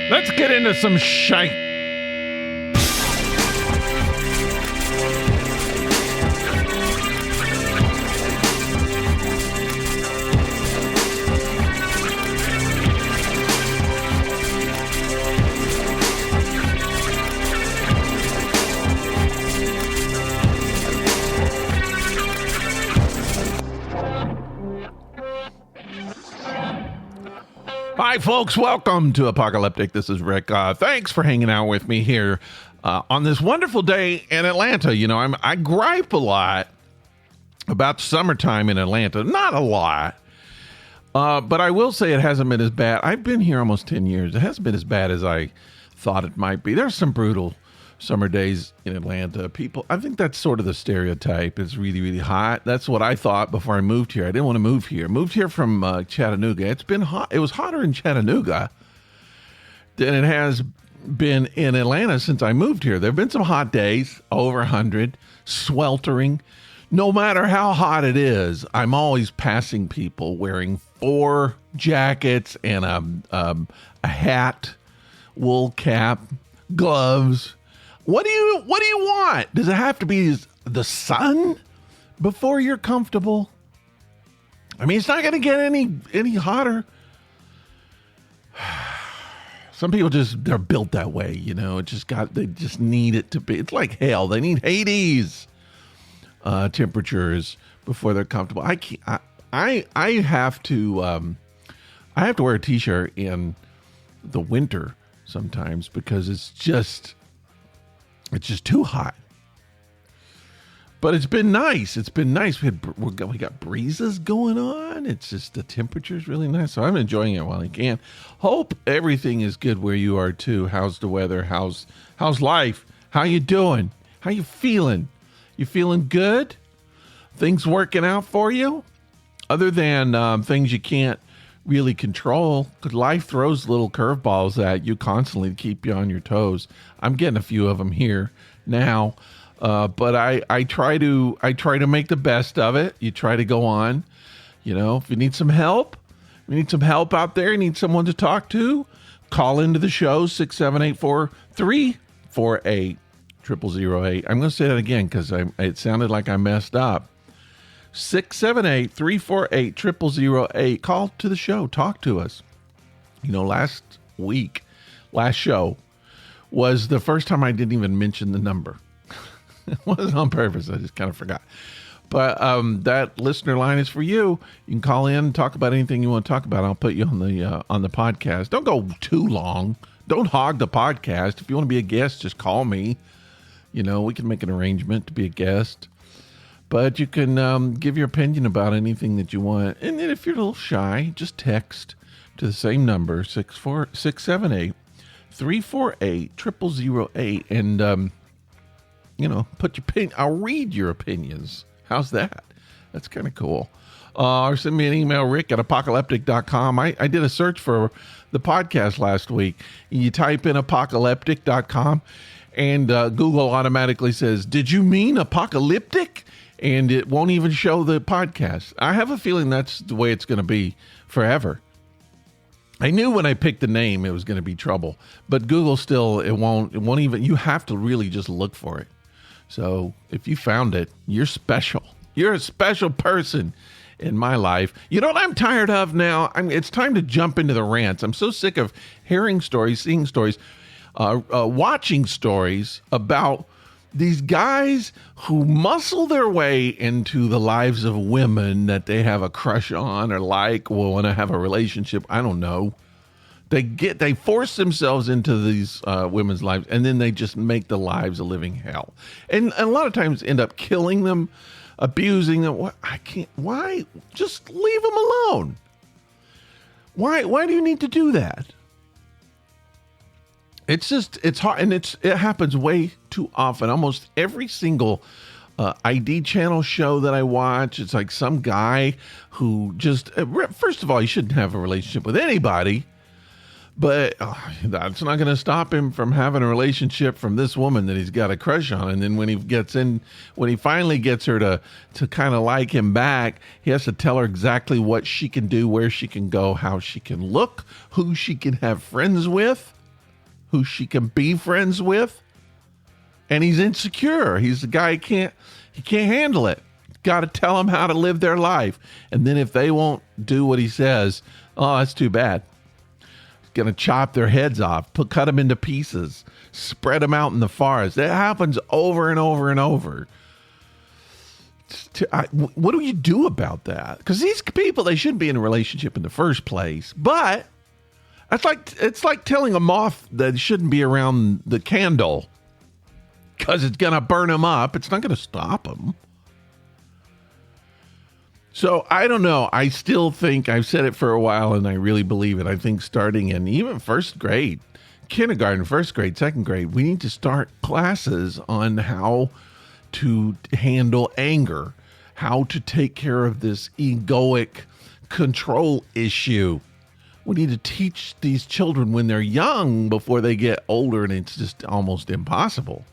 Let's get into some shite. Hi, folks. Welcome to Apocalyptic. This is Rick. Thanks for hanging out with me here on this wonderful day in Atlanta. You know, I gripe a lot about summertime in Atlanta. Not a lot, but I will say it hasn't been as bad. I've been here almost 10 years. It hasn't been as bad as I thought it might be. There's some brutal summer days in Atlanta. I think that's sort of the stereotype. It's really, really hot. That's what I thought before I moved here. I didn't want to move here. Moved here from Chattanooga. It's been hot. It was hotter in Chattanooga than it has been in Atlanta since I moved here. There have been some hot days, over 100, sweltering. No matter how hot it is, I'm always passing people wearing 4 jackets and a hat, wool cap, gloves. What do you want? Does it have to be the sun before you're comfortable? I mean, it's not going to get any hotter. Some people they're built that way, you know. They just need it to be. It's like hell. They need Hades temperatures before they're comfortable. I have to wear a t-shirt in the winter sometimes because it's just too hot. But it's been nice. We got breezes going on. It's just the temperature's really nice. So I'm enjoying it while I can. Hope everything is good where you are too. How's the weather? How's life? How you doing? How you feeling? You feeling good? Things working out for you? Other than things you can't really control, because life throws little curveballs at you constantly to keep you on your toes. I'm getting a few of them here now, but I try to make the best of it. You try to go on. You know, if you need some help, out there, you need someone to talk to, call into the show, 678-438-0008. I'm going to say that again because it sounded like I messed up. 678-348-0008. Call to the show. Talk to us. You know, last show was the first time I didn't even mention the number. It wasn't on purpose. I just kind of forgot. But that listener line is for you. You can call in and talk about anything you want to talk about. I'll put you on the podcast. Don't go too long. Don't hog the podcast. If you want to be a guest, just call me. You know, we can make an arrangement to be a guest. But you can give your opinion about anything that you want. And then if you're a little shy, just text to the same number, 678-348-0008. And, put your opinion. I'll read your opinions. How's that? That's kind of cool. Or send me an email, rick@apocalyptic.com. I did a search for the podcast last week. You type in apocalyptic.com, and Google automatically says, "Did you mean apocalyptic?" And it won't even show the podcast. I have a feeling that's the way it's going to be forever. I knew when I picked the name it was going to be trouble, but Google still, it won't even, you have to really just look for it. So if you found it, you're special. You're a special person in my life. You know what I'm tired of now? It's time to jump into the rants. I'm so sick of hearing stories, seeing stories, watching stories about these guys who muscle their way into the lives of women that they have a crush on or like, or want to have a relationship. I don't know. They force themselves into these women's lives, and then they just make the lives a living hell. And a lot of times end up killing them, abusing them. Why? Just leave them alone. Why do you need to do that? It's hard, and it happens way too often. Almost every single ID channel show that I watch, it's like some guy who just, first of all, he shouldn't have a relationship with anybody, but that's not going to stop him from having a relationship from this woman that he's got a crush on. And then when he finally gets her to kind of like him back, he has to tell her exactly what she can do, where she can go, how she can look, who she can have friends with. who she can be friends with, and he's insecure. He's the guy he can't handle it. Got to tell them how to live their life. And then if they won't do what he says, oh, that's too bad. He's going to chop their heads off, cut them into pieces, spread them out in the forest. That happens over and over and over. What do you do about that? Because these people, they shouldn't be in a relationship in the first place. But it's like telling a moth that it shouldn't be around the candle because it's going to burn them up. It's not going to stop them. So I don't know. I still think, I've said it for a while and I really believe it. I think starting in even first grade, kindergarten, first grade, second grade, we need to start classes on how to handle anger, how to take care of this egoic control issue. We need to teach these children when they're young before they get older, and it's just almost impossible.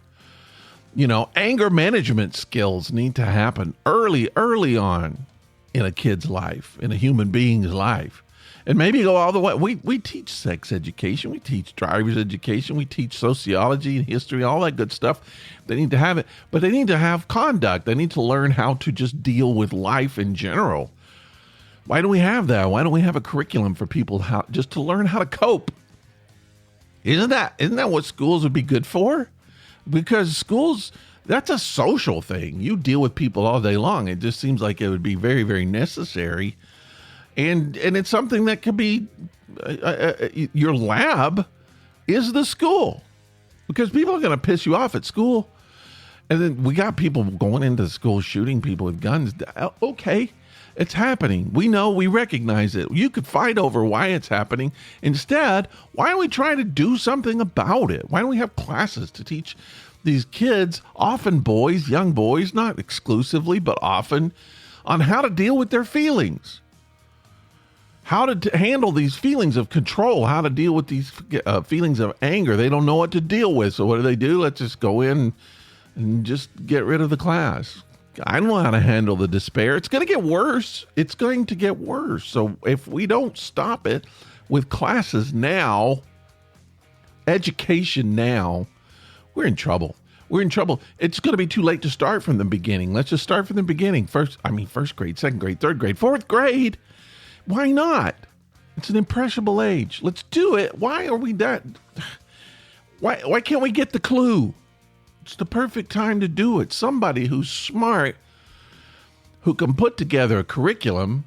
You know, anger management skills need to happen early on in a kid's life, in a human being's life. And maybe go all the way. We teach sex education. We teach driver's education. We teach sociology and history, all that good stuff. They need to have it. But they need to have conduct. They need to learn how to just deal with life in general. Why do we have that? Why don't we have a curriculum for people just to learn how to cope? Isn't that what schools would be good for? Because schools, that's a social thing. You deal with people all day long. It just seems like it would be very, very necessary. And it's something that could be, your lab is the school. Because people are going to piss you off at school. And then we got people going into school shooting people with guns. Okay, it's happening. We know, we recognize it. You could fight over why it's happening. Instead, why don't we try to do something about it? Why don't we have classes to teach these kids, often boys, young boys, not exclusively, but often, on how to deal with their feelings? How to handle these feelings of control, how to deal with these feelings of anger. They don't know what to deal with. So what do? Let's just go in and just get rid of the class. I don't know how to handle the despair. It's going to get worse. It's going to get worse. So if we don't stop it with classes now, education now, we're in trouble. We're in trouble. It's going to be too late to start from the beginning. Let's just start from the beginning. First grade, second grade, third grade, fourth grade. Why not? It's an impressionable age. Let's do it. Why are we that? Why can't we get the clue? It's the perfect time to do it. Somebody who's smart, who can put together a curriculum,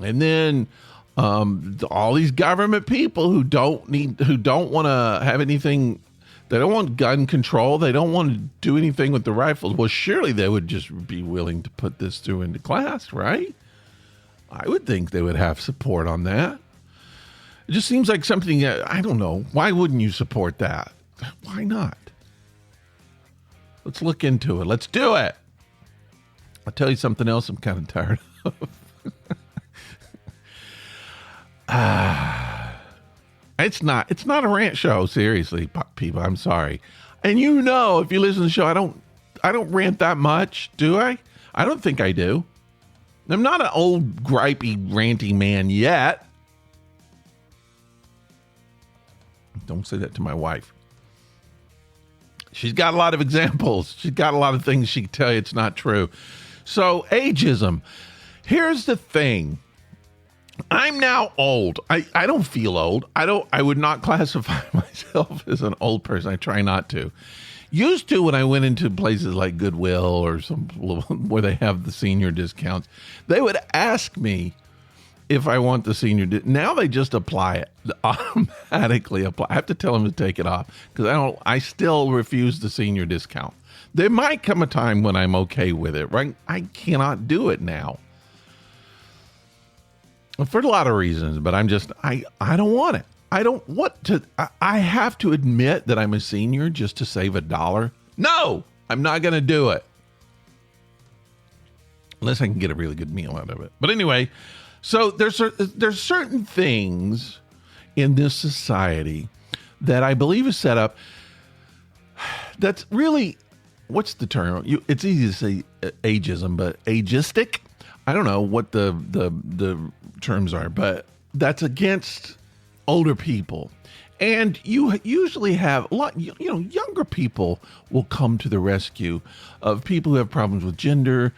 and then all these government people who don't want to have anything. They don't want gun control. They don't want to do anything with the rifles. Well, surely they would just be willing to put this through into class, right? I would think they would have support on that. It just seems like something, I don't know. Why wouldn't you support that? Why not? Let's look into it. Let's do it. I'll tell you something else I'm kind of tired of. It's not a rant show, seriously, people. I'm sorry. And you know, if you listen to the show, I don't rant that much, do I? I don't think I do. I'm not an old, gripey, ranty man yet. Don't say that to my wife. She's got a lot of examples. She's got a lot of things she can tell you it's not true. So, ageism. Here's the thing. I'm now old. I don't feel old. I would not classify myself as an old person. I try not to. Used to, when I went into places like Goodwill or some where they have the senior discounts, they would ask me if I want the senior. Now they just apply it, automatically apply. I have to tell them to take it off because I still refuse the senior discount. There might come a time when I'm okay with it, right? I cannot do it now for a lot of reasons, but I don't want it. I don't want to. I have to admit that I'm a senior just to save $1. No, I'm not going to do it. Unless I can get a really good meal out of it. But anyway, so there's certain things in this society that I believe is set up that's really, what's the term? It's easy to say ageism, but ageistic? I don't know what the terms are, but that's against older people. And you usually have a lot, younger people will come to the rescue of people who have problems with gender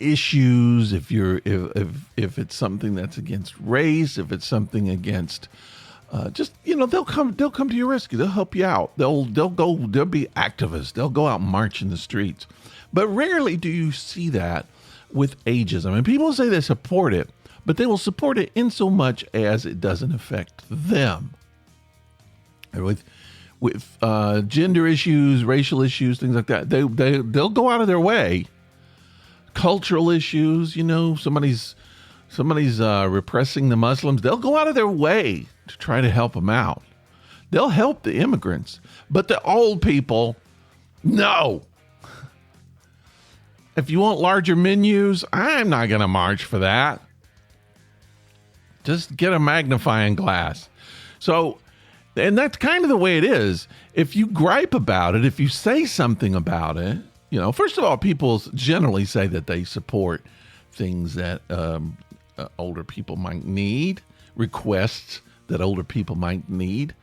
issues. If it's something that's against race, if it's something against they'll come to your rescue. They'll help you out. They'll be activists. They'll go out and march in the streets. But rarely do you see that with ageism. And people say they support it, but they will support it in so much as it doesn't affect them. And with gender issues, racial issues, things like that, they'll go out of their way. Cultural issues, somebody's repressing the Muslims. They'll go out of their way to try to help them out. They'll help the immigrants, but the old people, no. If you want larger menus, I'm not going to march for that. Just get a magnifying glass. So, and that's kind of the way it is. If you gripe about it, if you say something about it, first of all, people generally say that they support things that older people might need, requests that older people might need.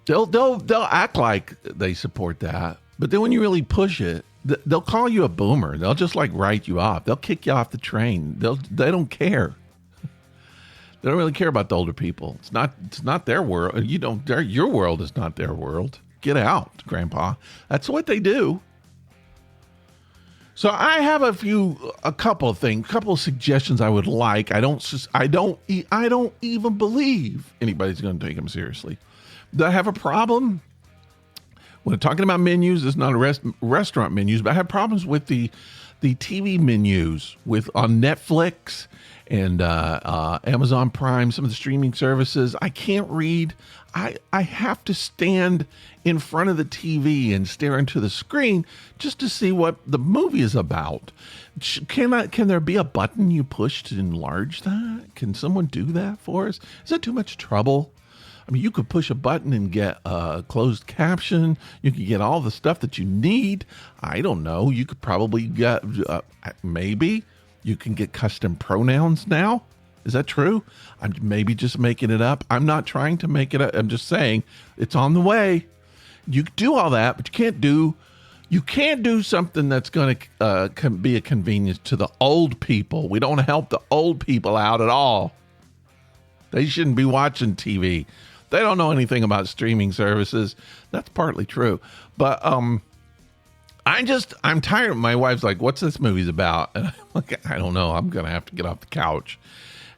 They'll act like they support that, but then when you really push it, they'll call you a boomer. They'll just write you off. They'll kick you off the train. They don't care. They don't really care about the older people. It's not their world. Your world is not their world. Get out, Grandpa. That's what they do. So I have a couple of suggestions I would like. I don't even believe anybody's going to take them seriously. Do I have a problem? When I'm talking about menus, it's not restaurant menus, but I have problems with the TV menus on Netflix and Amazon Prime, some of the streaming services. I can't read. I have to stand in front of the TV and stare into the screen just to see what the movie is about. Can there be a button you push to enlarge that? Can someone do that for us? Is that too much trouble? I mean, you could push a button and get a closed caption. You could get all the stuff that you need. I don't know. You could probably get, maybe you can get custom pronouns now. Is that true? I'm maybe just making it up. I'm not trying to make it up. I'm just saying it's on the way. You can do all that, but you can't do something that's going to be a convenience to the old people. We don't help the old people out at all. They shouldn't be watching TV. They don't know anything about streaming services. That's partly true. But I'm tired. My wife's like, what's this movie's about? And I'm like, I don't know. I'm going to have to get off the couch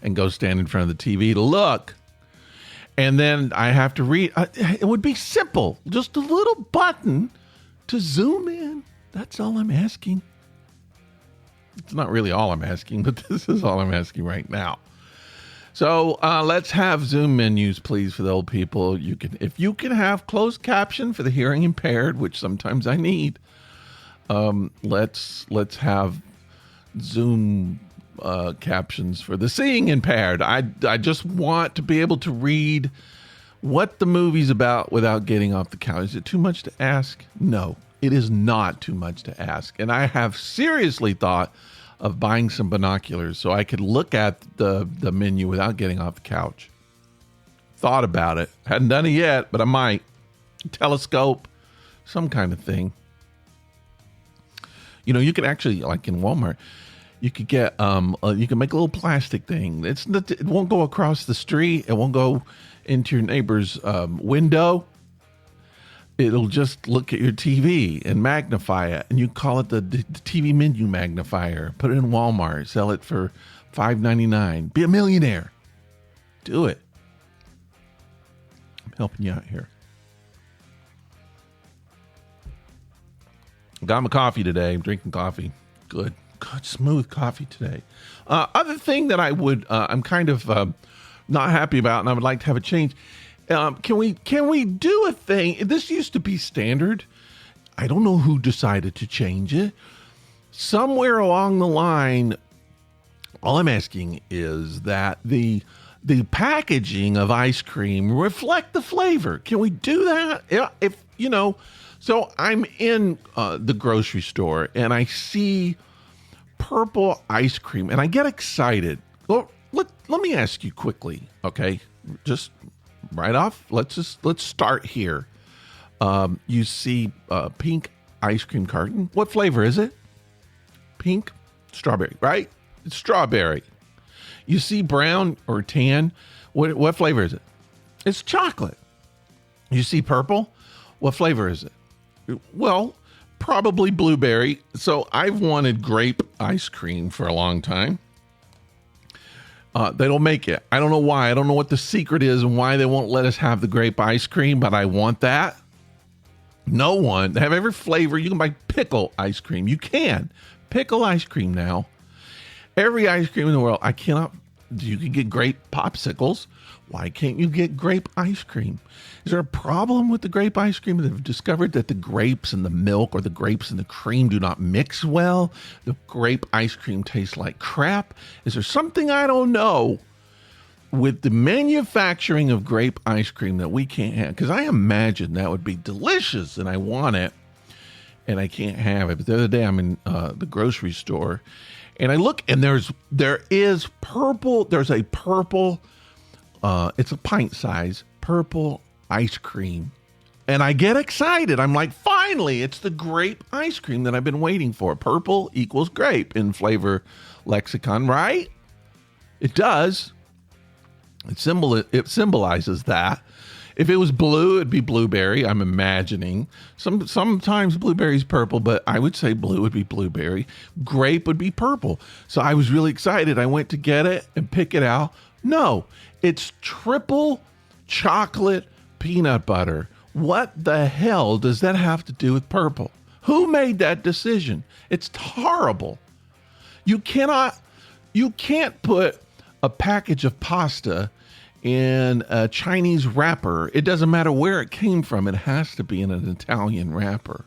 and go stand in front of the TV to look. And then I have to read. It would be simple. Just a little button to zoom in. That's all I'm asking. It's not really all I'm asking, but this is all I'm asking right now. So let's have Zoom menus, please, for the old people. If you can have closed caption for the hearing impaired, which sometimes I need. Let's have Zoom captions for the seeing impaired. I just want to be able to read what the movie's about without getting off the couch. Is it too much to ask? No, it is not too much to ask. And I have seriously thought of buying some binoculars so I could look at the menu without getting off the couch. Thought about it. Hadn't done it yet, but I might. Telescope, some kind of thing. You could actually, like in Walmart, you could get, you can make a little plastic thing. It won't go across the street. It won't go into your neighbor's window. It'll just look at your TV and magnify it. And you call it the TV menu magnifier. Put it in Walmart. Sell it for $5.99. Be a millionaire. Do it. I'm helping you out here. Got my coffee today. I'm drinking coffee. Good, smooth coffee today. Other thing that I'm kind of not happy about, and I would like to have a change. Can we do a thing? This used to be standard. I don't know who decided to change it. Somewhere along the line, all I'm asking is that the packaging of ice cream reflect the flavor. Can we do that? So I'm in the grocery store and I see purple ice cream and I get excited. Well, let me ask you quickly, okay? Just right off, let's start here. You see pink ice cream carton. What flavor is it? Pink, strawberry, right? It's strawberry. You see brown or tan. What flavor is it? It's chocolate. You see purple. What flavor is it? Well, probably blueberry. So I've wanted grape ice cream for a long time. They don't make it. I don't know why. I don't know what the secret is and why they won't let us have the grape ice cream, but I want that. No one. They have every flavor. You can buy pickle ice cream. You can. Pickle ice cream now. Every ice cream in the world. I cannot. You can get grape popsicles. Why can't you get grape ice cream? Is there a problem with the grape ice cream? They've discovered that the grapes and the milk or the grapes and the cream do not mix well. The grape ice cream tastes like crap. Is there something I don't know with the manufacturing of grape ice cream that we can't have? Because I imagine that would be delicious and I want it and I can't have it. But the other day I'm in the grocery store and I look and there is purple. There's a purple, it's a pint size purple ice cream. And I get excited. I'm like, finally, it's the grape ice cream that I've been waiting for. Purple equals grape in flavor lexicon, right? It does. It symbolizes that. If it was blue, it'd be blueberry, I'm imagining. Sometimes blueberry's purple, but I would say blue would be blueberry. Grape would be purple. So I was really excited. I went to get it and pick it out. No, it's triple chocolate peanut butter. What the hell does that have to do with purple? Who made that decision? It's horrible. You can't put a package of pasta in a Chinese wrapper. It doesn't matter where it came from. It has to be in an Italian wrapper.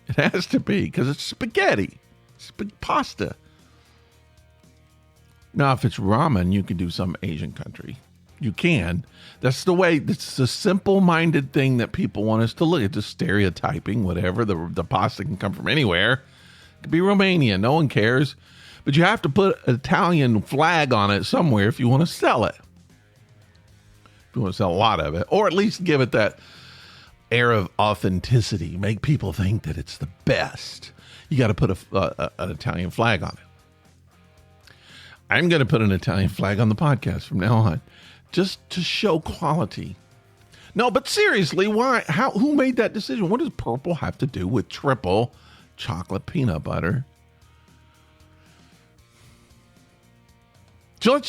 It has to be because it's spaghetti. Pasta. Now, if it's ramen, you can do some Asian country. You can. That's the way. It's a simple-minded thing that people want us to look at. Just stereotyping, whatever. The pasta can come from anywhere. It could be Romania. No one cares. But you have to put an Italian flag on it somewhere if you want to sell it. If you want to sell a lot of it. Or at least give it that air of authenticity. Make people think that it's the best. You got to put an Italian flag on it. I'm going to put an Italian flag on the podcast from now on. Just to show quality. No, but seriously, why? Who made that decision? What does purple have to do with triple chocolate peanut butter? So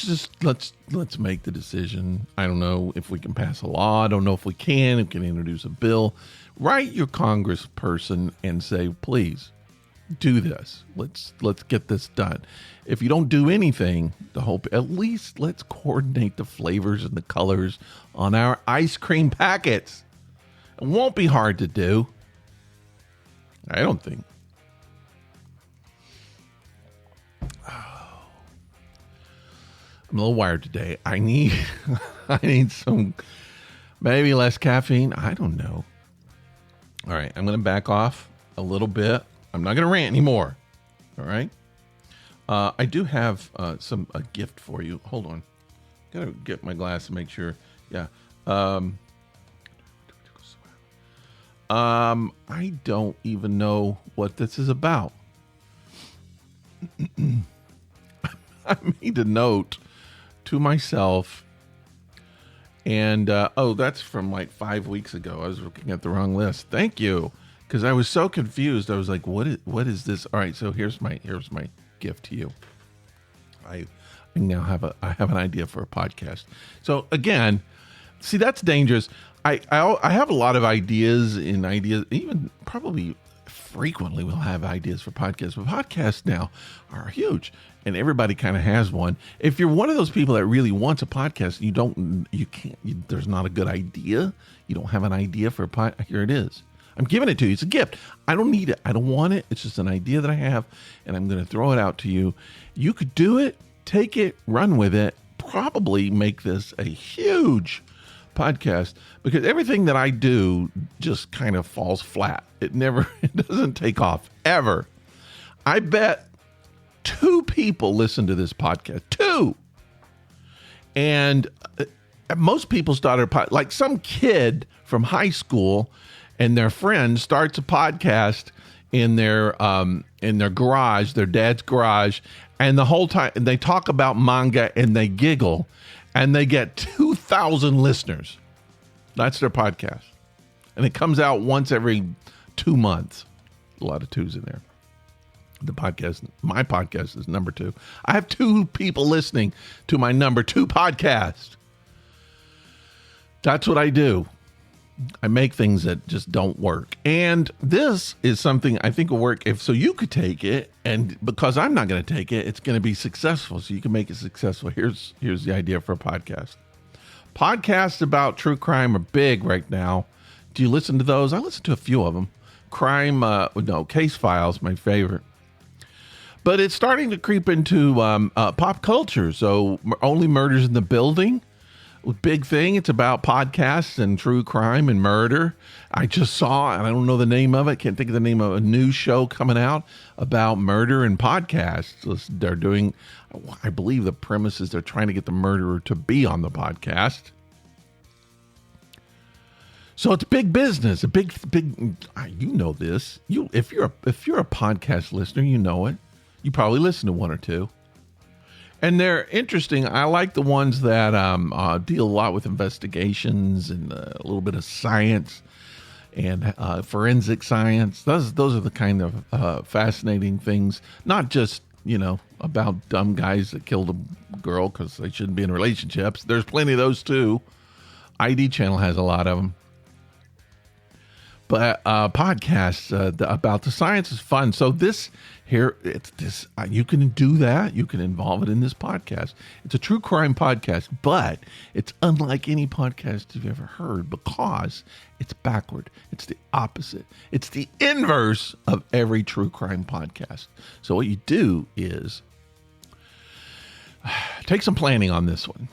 let's make the decision. I don't know if we can pass a law. I don't know if we can. If we can introduce a bill. Write your congressperson and say, please do this. Let's get this done. If you don't do anything, at least let's coordinate the flavors and the colors on our ice cream packets. It won't be hard to do. I don't think. Oh. I'm a little wired today. I need some, maybe less caffeine. I don't know. All right. I'm going to back off a little bit. I'm not going to rant anymore. All right. I do have a gift for you. Hold on. Got to get my glass to make sure. Yeah. I don't even know what this is about. I made a note to myself. And, that's from like 5 weeks ago. I was looking at the wrong list. Thank you. Because I was so confused. I was like, what is this? All right, so here's my gift to you. I now have an idea for a podcast. So again, see, that's dangerous. I have a lot of ideas, even probably frequently we'll have ideas for podcasts, but podcasts now are huge and everybody kind of has one. If you're one of those people that really wants a podcast, there's not a good idea. You don't have an idea for a podcast. Here it is. I'm giving it to you. It's a gift. I don't need it. I don't want it. It's just an idea that I have, and I'm going to throw it out to you. You could do it, take it, run with it, probably make this a huge podcast because everything that I do just kind of falls flat. It doesn't take off ever. I bet 2 people listen to this podcast. 2. And most people started like some kid from high school and their friend starts a podcast in their garage, their dad's garage, and the whole time they talk about manga and they giggle, and they get 2,000 listeners. That's their podcast, and it comes out once every 2 months. A lot of twos in there. My podcast is number 2. I have 2 people listening to my number 2 podcast. That's what I do. I make things that just don't work. And this is something I think will work so you could take it, and because I'm not going to take it, it's going to be successful. So you can make it successful. Here's the idea for a podcast. Podcasts about true crime are big right now. Do you listen to those? I listen to a few of them. Case Files, my favorite. But it's starting to creep into pop culture. So Only Murders in the Building, big thing. It's about podcasts and true crime and murder. I just saw, and I don't know the name of it, can't think of the name of a new show coming out about murder and podcasts. They're doing, I believe the premise is they're trying to get the murderer to be on the podcast. So it's big business, a big. You know this. If you're a podcast listener, you know it. You probably listen to one or two, and they're interesting. I like the ones that deal a lot with investigations and a little bit of science and forensic science. Those are the kind of fascinating things. Not just about dumb guys that killed a girl because they shouldn't be in relationships. There's plenty of those too. ID Channel has a lot of them. But podcasts about the science is fun. So you can do that. You can involve it in this podcast. It's a true crime podcast, but it's unlike any podcast you've ever heard because it's backward. It's the opposite. It's the inverse of every true crime podcast. So what you do is take some planning on this one.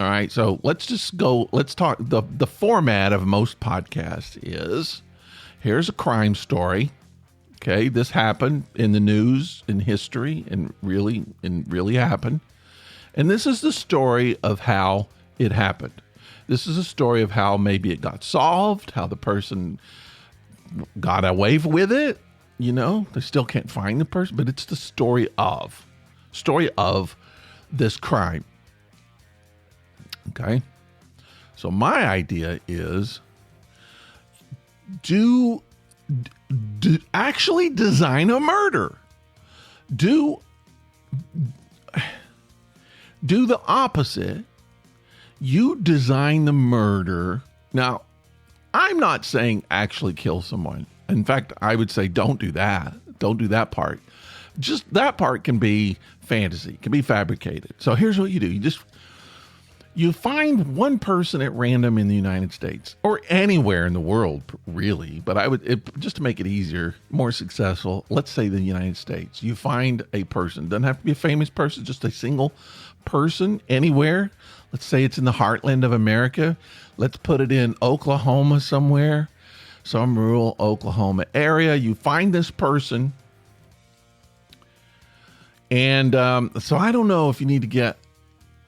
All right. So let's talk. The format of most podcasts is, here's a crime story. Okay, this happened in the news, in history, and really happened. And this is the story of how it happened. This is a story of how maybe it got solved, how the person got away with it. They still can't find the person, but it's the story of this crime. Okay, so my idea is actually design a murder. Do the opposite. You design the murder. Now, I'm not saying actually kill someone. In fact, I would say don't do that. Don't do that part. Just that part can be fantasy, can be fabricated. So here's what you do. You find one person at random in the United States or anywhere in the world, really. But just to make it easier, more successful, let's say the United States. You find a person. Doesn't have to be a famous person, just a single person anywhere. Let's say it's in the heartland of America. Let's put it in Oklahoma somewhere, some rural Oklahoma area. You find this person. And so I don't know if you need to get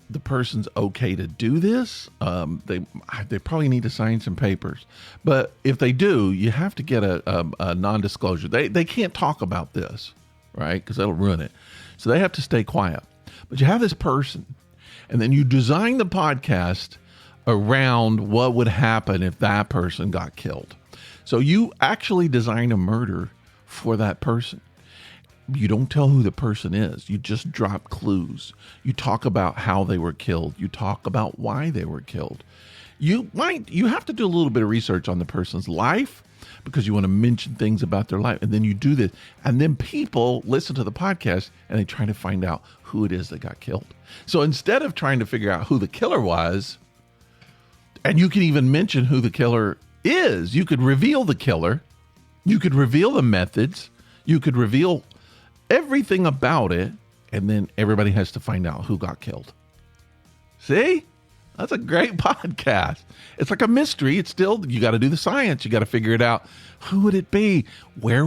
the person's okay to do this. They probably need to sign some papers, but if they do, you have to get a non-disclosure. They can't talk about this, right? Because that'll ruin it. So they have to stay quiet. But you have this person, and then you design the podcast around what would happen if that person got killed. So you actually design a murder for that person. You don't tell who the person is. You just drop clues. You talk about how they were killed. You talk about why they were killed. You have to do a little bit of research on the person's life because you want to mention things about their life. And then you do this. And then people listen to the podcast and they try to find out who it is that got killed. So instead of trying to figure out who the killer was, and you can even mention who the killer is, you could reveal the killer. You could reveal the methods. You could reveal everything about it, and then everybody has to find out who got killed. See? That's a great podcast. It's like a mystery. It's still, you got to do the science. You got to figure it out. Who would it be? Where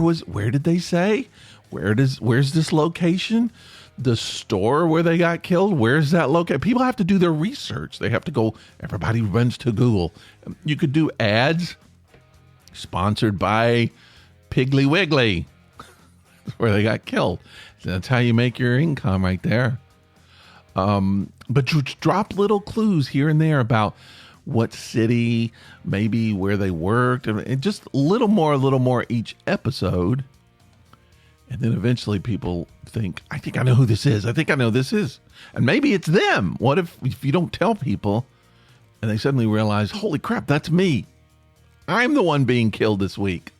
did they say? Where's this location? the store where they got killed, where's that located? People have to do their research. They have to go, everybody runs to Google. You could do ads sponsored by Piggly Wiggly, where they got killed. That's how you make your income right there. But you drop little clues here and there about what city, maybe where they worked, and just a little more each episode. And then eventually people think, I think I know who this is. I think I know this is. And maybe it's them. What if you don't tell people and they suddenly realize, holy crap, that's me. I'm the one being killed this week.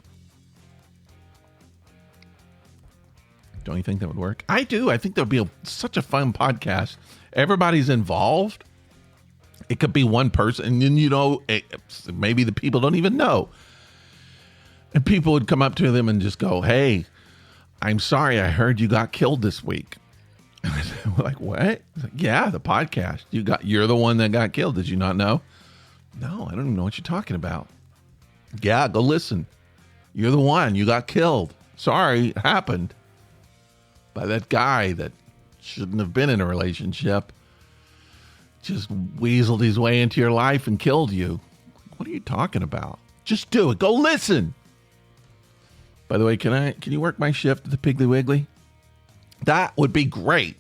Don't you think that would work? I do. I think that would be such a fun podcast. Everybody's involved. It could be one person, and then, maybe the people don't even know. And people would come up to them and just go, hey, I'm sorry, I heard you got killed this week. And we're like, what? Like, yeah, the podcast. You're the one that got killed. Did you not know? No, I don't even know what you're talking about. Yeah, go listen. You're the one. You got killed. Sorry, it happened. By that guy that shouldn't have been in a relationship. Just weaseled his way into your life and killed you. What are you talking about? Just do it. Go listen. By the way, can you work my shift at the Piggly Wiggly? That would be great.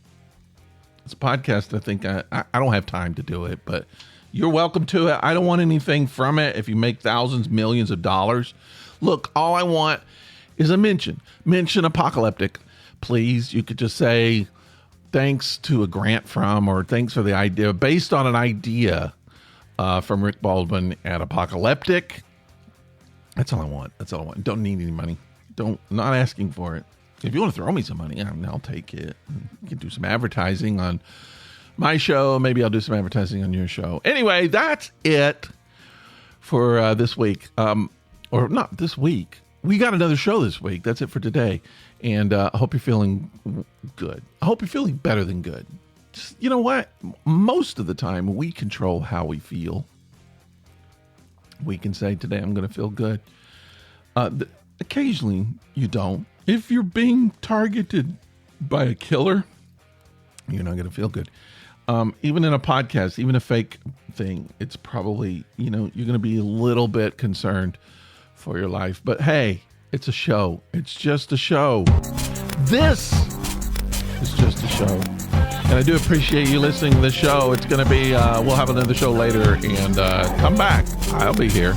It's a podcast. I think I don't have time to do it, but you're welcome to it. I don't want anything from it. If you make thousands, millions of dollars, look, all I want is a mention apocalyptic. Please, you could just say thanks to a grant from, or thanks for the idea, based on an idea from Rick Baldwin at Apocalyptic. That's all I want. Don't need any money. Not asking for it. If you want to throw me some money, I'll take it. You can do some advertising on my show. Maybe I'll do some advertising on your show. Anyway, that's it for this week. Or not this week. We got another show this week. That's it for today. And I hope you're feeling good. I hope you're feeling better than good. Just, you know what? Most of the time, we control how we feel. We can say, today I'm going to feel good. Occasionally, you don't. If you're being targeted by a killer, you're not going to feel good. Even in a podcast, even a fake thing, it's probably, you're going to be a little bit concerned for your life. But hey, it's a show. It's just a show. This is just a show. And I do appreciate you listening to the show. It's going to be, we'll have another show later, and come back. I'll be here.